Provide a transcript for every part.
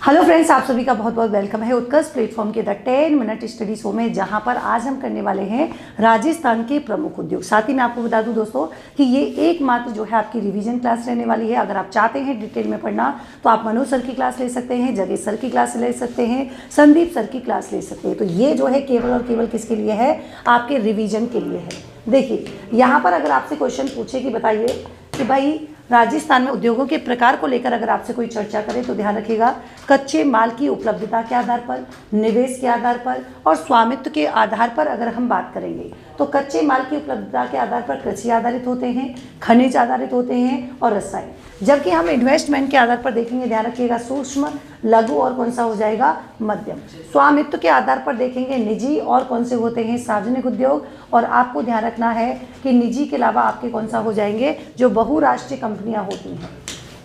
Hello friends, आप सभी का बहुत बहुत वेलकम है उत्कर्ष प्लेटफॉर्म के द 10 मिनट स्टडी शो में, जहां पर आज हम करने वाले हैं राजस्थान के प्रमुख उद्योग। साथ ही मैं आपको बता दूं दोस्तों कि ये एकमात्र जो है आपकी रिवीजन क्लास रहने वाली है। अगर आप चाहते हैं डिटेल में पढ़ना तो आप मनोज सर की क्लास ले सकते हैं, जगह सर की क्लास ले सकते हैं, संदीप सर की क्लास ले सकते हैं। तो ये जो है केवल और केवल किसके लिए है? आपके रिविजन के लिए है। देखिए यहाँ पर अगर आपसे क्वेश्चन पूछे कि बताइए कि भाई राजस्थान में उद्योगों के प्रकार को लेकर अगर आपसे कोई चर्चा करे तो ध्यान रखिएगा, कच्चे माल की उपलब्धता के आधार पर, निवेश के आधार पर और स्वामित्व के आधार पर अगर हम बात करेंगे तो कच्चे माल की उपलब्धता के आधार पर कृषि आधारित होते हैं, खनिज आधारित होते हैं और रसायन। जबकि हम इन्वेस्टमेंट के आधार पर देखेंगे, ध्यान रखिएगा, सूक्ष्म, लघु और कौन सा हो जाएगा? मध्यम। स्वामित्व के आधार पर देखेंगे निजी और कौन से होते हैं? सार्वजनिक उद्योग। और आपको ध्यान रखना है कि निजी के अलावा आपके कौन सा हो जाएंगे? जो बहुराष्ट्रीय कंपनियां होती हैं।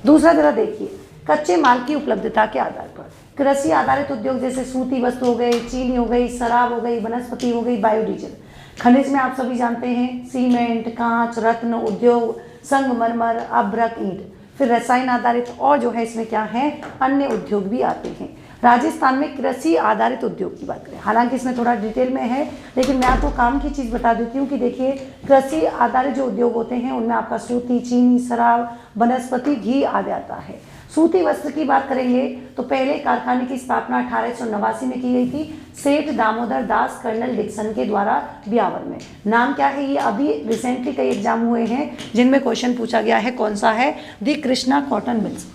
दूसरा जरा देखिए, कच्चे माल की उपलब्धता के आधार पर कृषि आधारित उद्योग जैसे सूती वस्तु हो गई, चीनी हो गई, शराब हो गई, वनस्पति हो गई, बायोडीजल। खनिज में आप सभी जानते हैं सीमेंट, कांच, रत्न उद्योग, संगमरमर, अभ्रक, ईंट। फिर रसायन आधारित और जो है इसमें क्या है? अन्य उद्योग भी आते हैं। राजस्थान में कृषि आधारित उद्योग की बात करें, हालांकि इसमें थोड़ा डिटेल में है, लेकिन मैं आपको काम की चीज़ बता देती हूँ कि देखिए कृषि आधारित जो उद्योग होते हैं उनमें आपका सूती, चीनी, शराब, वनस्पति, घी आ जाता है। सूती वस्त्र की बात करेंगे तो पहले कारखाने की स्थापना 1889 में की गई थी, सेठ दामोदर दास कर्नल डिक्सन के द्वारा ब्यावर में। नाम क्या है? ये अभी रिसेंटली कई एग्जाम हुए हैं जिनमें क्वेश्चन पूछा गया है, कौन सा है? दी कृष्णा कॉटन मिल्स।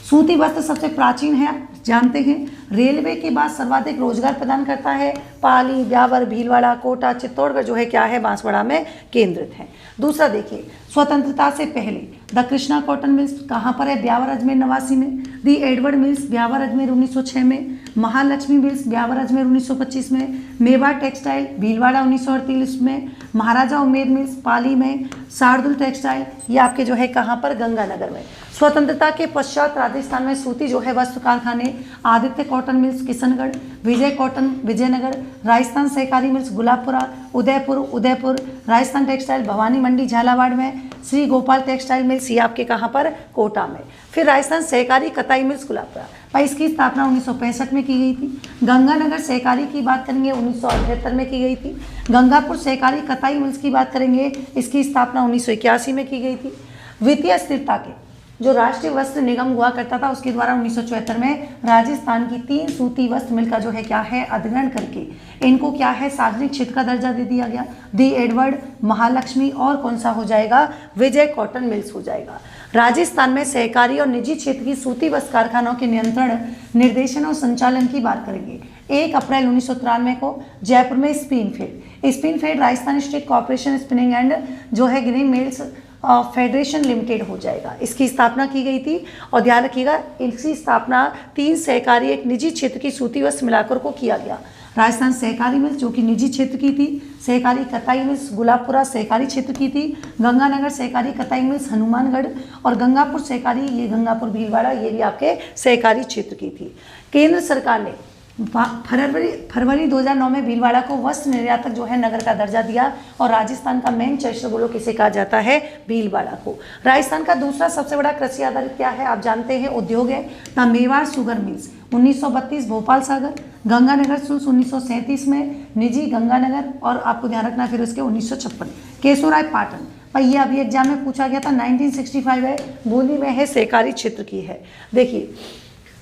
सूती वस्त्र सबसे प्राचीन है, जानते हैं। रेलवे के बाद सर्वाधिक रोजगार प्रदान करता है। पाली, ब्यावर, भीलवाड़ा, कोटा, चित्तौड़गढ़ जो है क्या है? बांसवाड़ा में केंद्रित है। दूसरा देखिए, स्वतंत्रता से पहले द कृष्णा कॉटन मिल्स कहाँ पर है? ब्यावर, अजमेर, नवासी में। दी एडवर्ड मिल्स, ब्यावर, अजमेर 1906 में। महालक्ष्मी मिल्स, ब्यावर, अजमेर 1925 में। मेवाड़ टेक्सटाइल, भीलवाड़ा 1938 में। महाराजा उमेद मिल्स, पाली में। शार्दुल टेक्सटाइल, ये आपके जो है कहाँ पर? गंगानगर में। स्वतंत्रता के पश्चात राजस्थान में सूती जो है वस्त्र कारखाने, आदित्य कॉटन मिल्स किशनगढ़, विजय कॉटन विजयनगर, राजस्थान सहकारी मिल्स गुलाबपुरा, उदयपुर, राजस्थान टेक्सटाइल भवानी मंडी झालावाड़ में, श्री गोपाल टेक्सटाइल मिल्स ये आपके कहाँ पर? कोटा में। फिर राजस्थान सहकारी कताई मिल्स गुलाबपुरा, भाई इसकी स्थापना 1965 में की गई थी। गंगानगर सहकारी की बात करेंगे 1978 में की गई थी। गंगापुर सहकारी कताई मिल्स की बात करेंगे, इसकी स्थापना 1981 में की गई थी। वित्तीय स्थिरता के जो राष्ट्रीय वस्त्र निगम हुआ करता था उसके द्वारा 1974 में राजस्थान की 3 सूती वस्त्र मिल का जो है क्या है? अधिग्रहण करके इनको क्या है? सार्वजनिक क्षेत्र का दर्जा दे दिया गया। दी एडवर्ड, महालक्ष्मी और कौन सा हो जाएगा? विजय कॉटन मिल्स हो जाएगा। राजस्थान में सहकारी और निजी क्षेत्र की सूती वस्त्र कारखानों के नियंत्रण, निर्देशन और संचालन की बात करेंगे। 1 अप्रैल 1993 को जयपुर में Spinfed Rajasthan state corporation spinning and जो है ग्रीन मिल्स फेडरेशन लिमिटेड हो जाएगा, इसकी स्थापना की गई थी। और ध्यान रखिएगा, इसकी स्थापना 3 सहकारी एक निजी क्षेत्र की सूती वस्त्र मिलाकर को किया गया। राजस्थान सहकारी मिल्स जो कि निजी क्षेत्र की थी, सहकारी कताई मिल्स गुलाबपुरा सहकारी क्षेत्र की थी, गंगानगर सहकारी कताई मिल्स हनुमानगढ़ और गंगापुर सहकारी, ये गंगापुर भीलवाड़ा, ये भी आपके सहकारी क्षेत्र की थी। केंद्र सरकार ने फरवरी 2009 में भीलवाड़ा को वस्त्र निर्यातक जो है नगर का दर्जा दिया और राजस्थान का मैनचेस्टर बोलो किसे कहा जाता है? भीलवाड़ा को। राजस्थान का दूसरा सबसे बड़ा कृषि आधारित क्या है? आप जानते हैं, उद्योग है the Mewar sugar mills 1932 Bhopal Sagar, Ganganagar सुल्स 1937 में निजी गंगानगर और आपको ध्यान रखना फिर उसके 1956 केशोराय पाटन, भाई ये अभी एग्जाम में पूछा गया था, 1965 है, बूंदी में है, सहकारी क्षेत्र की है। देखिए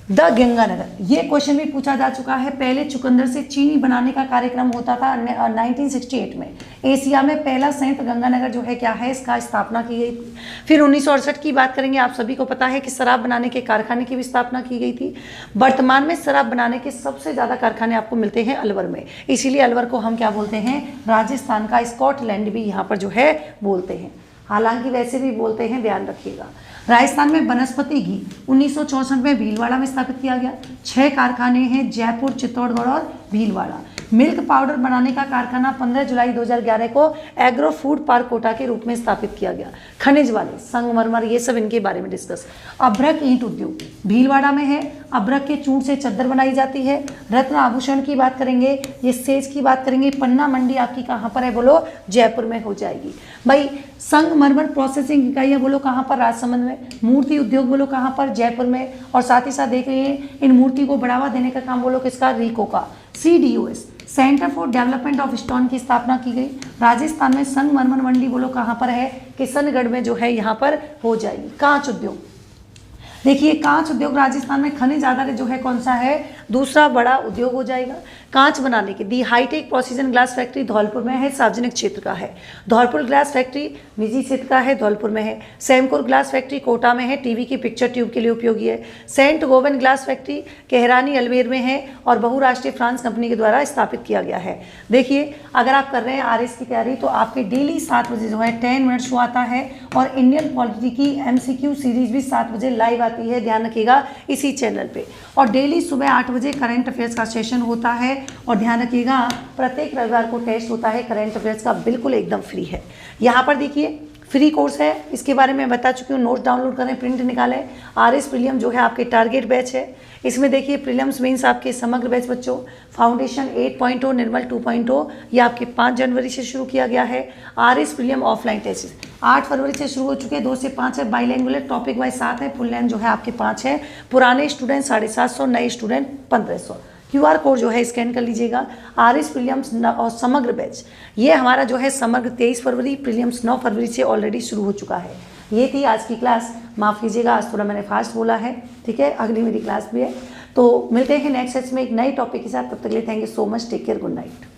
द गंगानगर, ये क्वेश्चन भी पूछा जा चुका है। पहले चुकंदर से चीनी बनाने का कार्यक्रम होता था 1968 में। एशिया में पहला संयंत्र गंगानगर जो है क्या है? इसका स्थापना की गई थी। फिर 1968 की बात करेंगे, आप सभी को पता है कि शराब बनाने के कारखाने की भी स्थापना की गई थी। वर्तमान में शराब बनाने के सबसे ज़्यादा कारखाने आपको मिलते हैं अलवर में, इसीलिए अलवर को हम क्या बोलते हैं? राजस्थान का स्कॉटलैंड भी यहाँ पर जो है बोलते हैं, हालांकि वैसे भी बोलते हैं, ध्यान रखिएगा। राजस्थान में वनस्पति घी 1964 में भीलवाड़ा में स्थापित किया गया। 6 कारखाने हैं जयपुर, चित्तौड़गढ़ और भीलवाड़ा। मिल्क पाउडर बनाने का कारखाना 15 जुलाई 2011 को एग्रो फूड पार्क कोटा के रूप में स्थापित किया गया। खनिज वाले संगमरमर, ये सब इनके बारे में डिस्कस। अभ्रक ईंट उद्योग भीलवाड़ा में है। अभ्रक के चूर्ण से चद्दर बनाई जाती है। रत्न आभूषण की बात करेंगे, ये सेज की बात करेंगे। पन्ना मंडी आपकी कहाँ पर है, बोलो जयपुर में हो जाएगी। भाई संगमरमर प्रोसेसिंग इकाइयाँ बोलो कहाँ पर, राजसमंद में। मूर्ति उद्योग बोलो कहाँ पर, जयपुर में। और साथ ही साथ देख रहे हैं इन मूर्ति को बढ़ावा देने का काम बोलो किसका, रीको का। CDOS centre for development of stone की स्थापना की गई। राजस्थान में संगमरमर मंडी बोलो कहाँ पर है, किशनगढ़ में जो है यहाँ पर हो जाएगी। कांच उद्योग देखिए, कांच उद्योग राजस्थान में खनिज आधारित जो है कौन सा है, दूसरा बड़ा उद्योग हो जाएगा। कांच बनाने की the hitech precision glass factory Dholpur में है, सार्वजनिक क्षेत्र का है। धौलपुर ग्लास फैक्ट्री निजी क्षेत्र का है, धौलपुर में है। सेमकोर ग्लास फैक्ट्री कोटा में है, टीवी की पिक्चर ट्यूब के लिए उपयोगी है। Saint Gobain glass factory Kaharani Ajmer में है और बहुराष्ट्रीय फ्रांस कंपनी के द्वारा स्थापित किया गया है। देखिए अगर आप कर रहे हैं RS की तैयारी तो आपके डेली 7 बजे जो है 10 मिनट शो आता है और इंडियन पॉलिटी की MCQ सीरीज भी 7 बजे लाइव आती है, ध्यान रखिएगा इसी चैनल पे। और डेली सुबह 8 बजे करंट अफेयर्स का सेशन होता है और ध्यान रखिएगा प्रत्येक रविवार को टेस्ट होता है करंट अफेयर्स का, बिल्कुल एकदम फ्री है। यहाँ पर देखिए फ्री कोर्स है, इसके बारे में बता चुकी हूँ। नोट्स डाउनलोड करें, प्रिंट निकालें। RS प्रीलियम जो है आपके टारगेट बैच है, इसमें देखिए प्रीलिम्स मेंस आपके समग्र बैच बच्चों, फाउंडेशन 8.0 निर्मल 2.0 ये आपके 5 जनवरी से शुरू किया गया है। RS प्रीलियम ऑफलाइन टेस्ट 8 फरवरी से शुरू हो चुके हैं, 2 से 5 है। बाईलैंग्वेज टॉपिक वाइज 7 है, फुल लेंथ जो है आपके 5 है। पुराने स्टूडेंट 750, नए स्टूडेंट 1500। QR कोड जो है स्कैन कर लीजिएगा। RS प्रीलिम्स और समग्र बैच ये हमारा जो है समग्र 23 फरवरी, प्रीलिम्स 9 फरवरी से ऑलरेडी शुरू हो चुका है। ये थी आज की क्लास, माफ़ कीजिएगा आज थोड़ा मैंने फास्ट बोला है, ठीक है। अगली मेरी क्लास भी है, तो मिलते हैं नेक्स्ट सेट्स में एक नए टॉपिक के साथ। तब तक के लिए thank you so much, take care, good night.